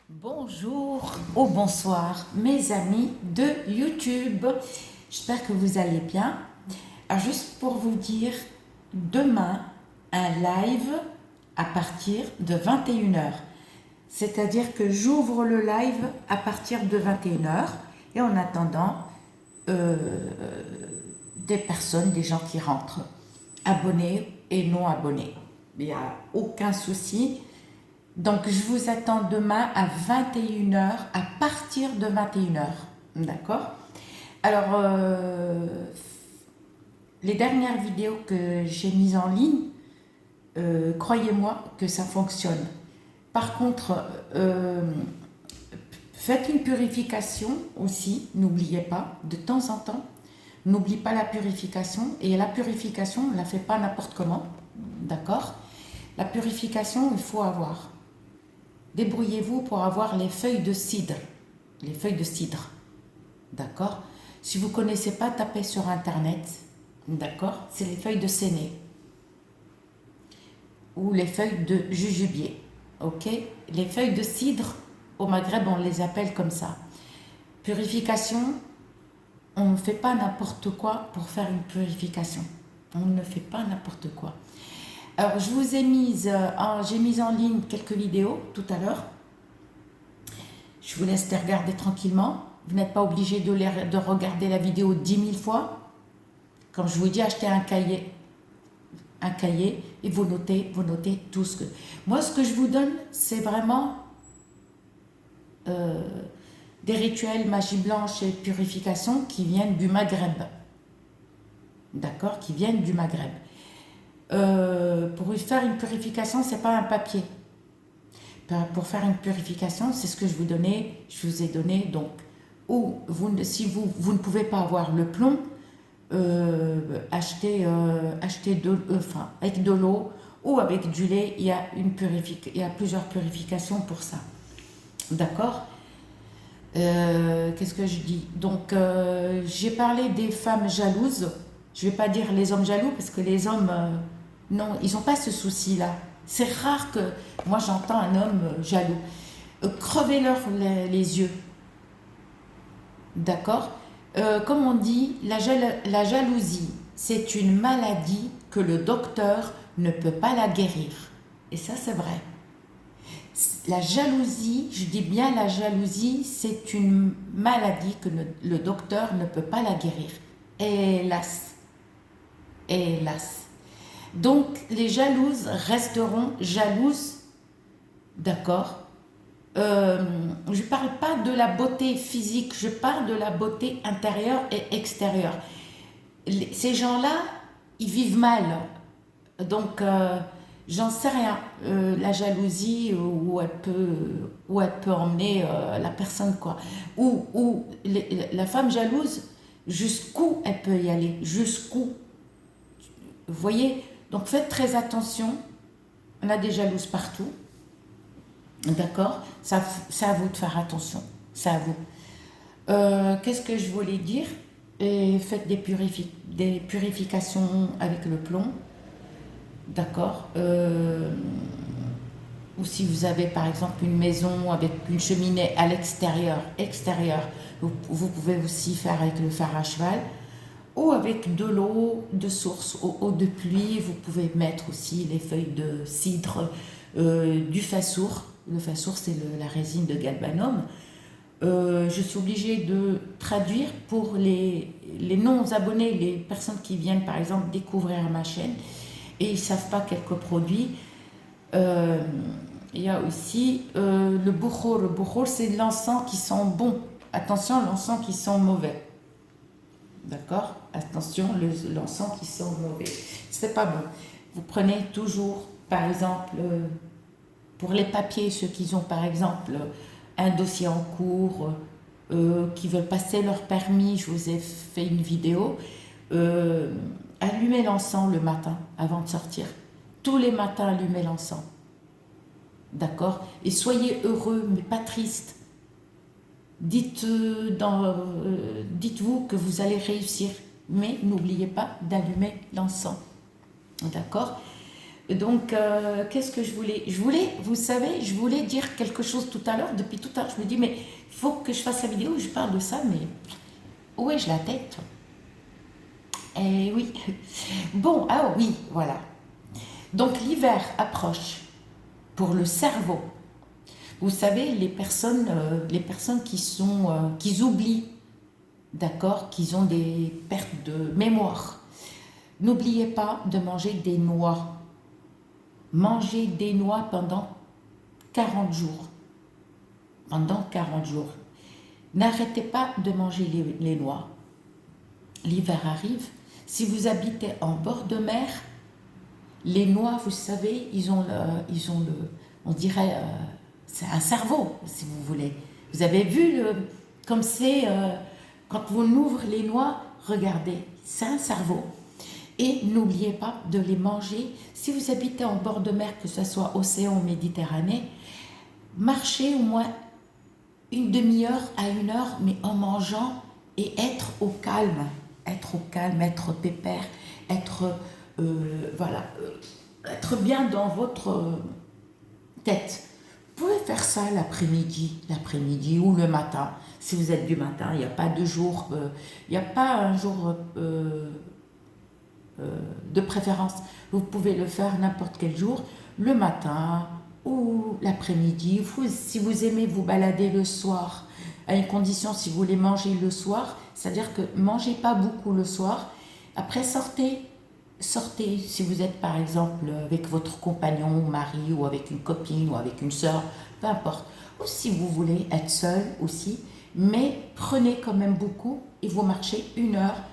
Bonjour ou bonsoir mes amis de YouTube, j'espère que vous allez bien. Alors juste pour vous dire, demain un live à partir de 21h, c'est-à-dire que j'ouvre le live à partir de 21h et en attendant des personnes, des gens qui rentrent, abonnés et non abonnés. Il n'y a aucun souci. Donc, je vous attends demain à 21h, à partir de 21h. D'accord? Alors, les dernières vidéos que j'ai mises en ligne, croyez-moi que ça fonctionne. Par contre, faites une purification aussi, n'oubliez pas, de temps en temps. N'oublie pas la purification. Et la purification, on ne la fait pas n'importe comment. D'accord? La purification, il faut avoir. Débrouillez-vous pour avoir les feuilles de cidre. Les feuilles de cidre. D'accord? Si vous ne connaissez pas, tapez sur Internet. D'accord? C'est les feuilles de séné. Ou les feuilles de jujubier. Ok? Les feuilles de cidre, au Maghreb, on les appelle comme ça. Purification, on ne fait pas n'importe quoi pour faire une purification. On ne fait pas n'importe quoi. Alors, je vous ai j'ai mis en ligne quelques vidéos tout à l'heure. Je vous laisse les regarder tranquillement. Vous n'êtes pas obligé de regarder la vidéo 10 000 fois. Comme je vous dis, achetez un cahier et vous notez tout ce que... Moi, ce que je vous donne, c'est vraiment des rituels magie blanche et purification qui viennent du Maghreb. D'accord? Qui viennent du Maghreb. Pour faire une purification, c'est pas un papier. Pour faire une purification, c'est ce que je vous ai donné. Donc, ou si vous ne pouvez pas avoir le plomb, achetez avec de l'eau ou avec du lait. Il y a plusieurs purifications pour ça. D'accord? Qu'est-ce que je dis? Donc, j'ai parlé des femmes jalouses. Je ne vais pas dire les hommes jaloux parce que les hommes, non, ils n'ont pas ce souci-là. C'est rare que moi j'entends un homme jaloux. Crevez-leur les yeux. D'accord? Comme on dit, la jalousie, c'est une maladie que le docteur ne peut pas la guérir. Et ça, c'est vrai. La jalousie, je dis bien la jalousie, c'est une maladie que le docteur ne peut pas la guérir. Hélas. Hélas. Donc, les jalouses resteront jalouses, d'accord? Je ne parle pas de la beauté physique, je parle de la beauté intérieure et extérieure. Ces gens-là, ils vivent mal. Donc, j'en sais rien. La jalousie, où elle peut emmener la personne, quoi. Ou la femme jalouse, jusqu'où elle peut y aller, jusqu'où. Vous voyez? Donc faites très attention. On a des jalouses partout. D'accord? C'est à vous de faire attention. C'est à vous. Qu'est-ce que je voulais dire? Et faites des purifications avec le plomb. D'accord? Ou si vous avez par exemple une maison avec une cheminée à l'extérieur, vous pouvez aussi faire avec le fer à cheval. Ou avec de l'eau de source, eau de pluie, vous pouvez mettre aussi les feuilles de cidre, du fassour. Le fassour, c'est la résine de galbanum. Je suis obligée de traduire pour les non-abonnés, les personnes qui viennent par exemple découvrir ma chaîne et ils ne savent pas quelques produits. Il y a aussi le bouchour. Le bouchour, c'est l'encens qui sent bon. Attention, l'encens qui sent mauvais. D'accord? Attention, l'encens qui sent mauvais. C'est pas bon. Vous prenez toujours, par exemple, pour les papiers, ceux qui ont par exemple un dossier en cours, qui veulent passer leur permis, je vous ai fait une vidéo, allumez l'encens le matin avant de sortir. Tous les matins, allumez l'encens. D'accord? Et soyez heureux, mais pas triste. Dites-vous que vous allez réussir, mais n'oubliez pas d'allumer l'encens. D'accord? Donc, qu'est-ce que je voulais? Vous savez, je voulais dire quelque chose tout à l'heure. Depuis tout à l'heure, je me dis, mais il faut que je fasse la vidéo où je parle de ça, mais où ai-je la tête? Eh oui. Bon, ah oui, voilà. Donc, l'hiver approche pour le cerveau. Vous savez, les personnes qui oublient, d'accord, qui ont des pertes de mémoire, n'oubliez pas de manger des noix. Mangez des noix pendant 40 jours. Pendant 40 jours. N'arrêtez pas de manger les noix. L'hiver arrive. Si vous habitez en bord de mer, les noix, vous savez, on dirait, c'est un cerveau, si vous voulez. Vous avez vu comme c'est, quand on ouvre les noix, regardez, c'est un cerveau. Et n'oubliez pas de les manger. Si vous habitez en bord de mer, que ce soit océan ou Méditerranée, marchez au moins une demi-heure à 1 heure, mais en mangeant et être au calme. Être au calme, être pépère, être, voilà, être bien dans votre tête. Vous pouvez faire ça l'après-midi ou le matin. Si vous êtes du matin, il n'y a pas de jour, il n'y a pas un jour de préférence. Vous pouvez le faire n'importe quel jour, le matin ou l'après-midi. Si vous aimez vous balader le soir, à une condition, si vous voulez manger le soir, c'est-à-dire que mangez pas beaucoup le soir. Après, sortez, si vous êtes par exemple avec votre compagnon, mari, ou avec une copine, ou avec une soeur, peu importe. Ou si vous voulez être seul aussi, mais prenez quand même beaucoup et vous marchez 1 heure,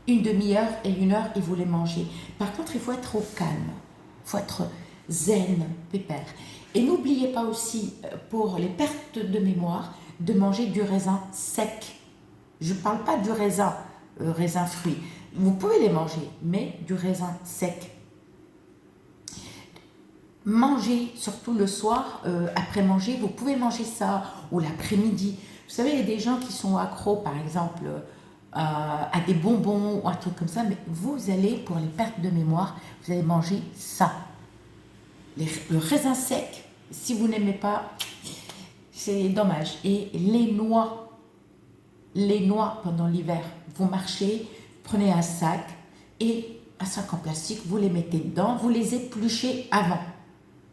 une demi-heure et 1 heure et vous les mangez. Par contre, il faut être au calme, il faut être zen, pépère. Et n'oubliez pas aussi, pour les pertes de mémoire, de manger du raisin sec. Je ne parle pas du raisin fruit. Vous pouvez les manger, mais du raisin sec. Mangez, surtout le soir, après manger, vous pouvez manger ça, ou l'après-midi. Vous savez, il y a des gens qui sont accros, par exemple, à des bonbons ou un truc comme ça, mais vous allez, pour les pertes de mémoire, vous allez manger ça. Le raisin sec, si vous n'aimez pas, c'est dommage. Et les noix pendant l'hiver, vous marchez, prenez un sac et un sac en plastique, vous les mettez dedans, vous les épluchez avant.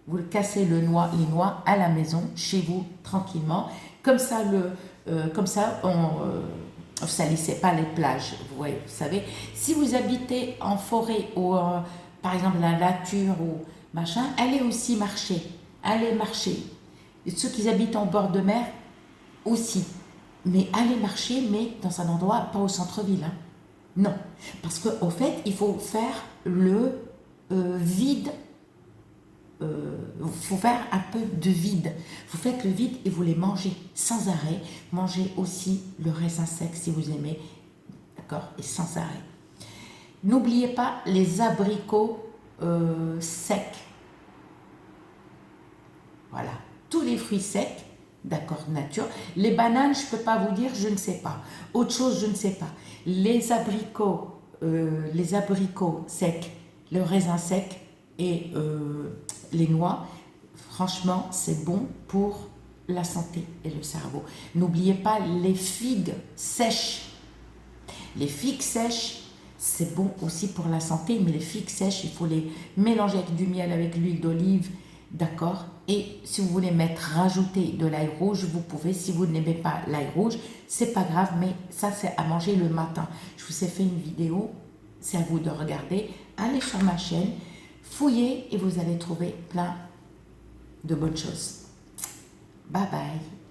Vous cassez les noix à la maison, chez vous, tranquillement. Comme ça, vous salissez pas les plages, vous savez. Si vous habitez en forêt ou par exemple la nature ou machin, allez aussi marcher. Allez marcher. Et ceux qui habitent en bord de mer aussi. Mais allez marcher, mais dans un endroit, pas au centre-ville. Hein. Non. Parce qu'au fait, il faut faire le vide. Faut faire un peu de vide. Vous faites le vide et vous les mangez sans arrêt. Mangez aussi le raisin sec si vous aimez. D'accord? Et sans arrêt. N'oubliez pas les abricots secs. Voilà. Tous les fruits secs. D'accord, nature. Les bananes, je ne peux pas vous dire, je ne sais pas. Autre chose, je ne sais pas. Les abricots secs, le raisin sec et les noix, franchement, c'est bon pour la santé et le cerveau. N'oubliez pas les figues sèches. Les figues sèches, c'est bon aussi pour la santé, mais les figues sèches, il faut les mélanger avec du miel, avec l'huile d'olive, d'accord? Et si vous voulez rajouter de l'ail rouge, vous pouvez. Si vous n'aimez pas l'ail rouge, c'est pas grave, mais ça c'est à manger le matin. Je vous ai fait une vidéo, c'est à vous de regarder. Allez sur ma chaîne, fouillez et vous allez trouver plein de bonnes choses. Bye bye.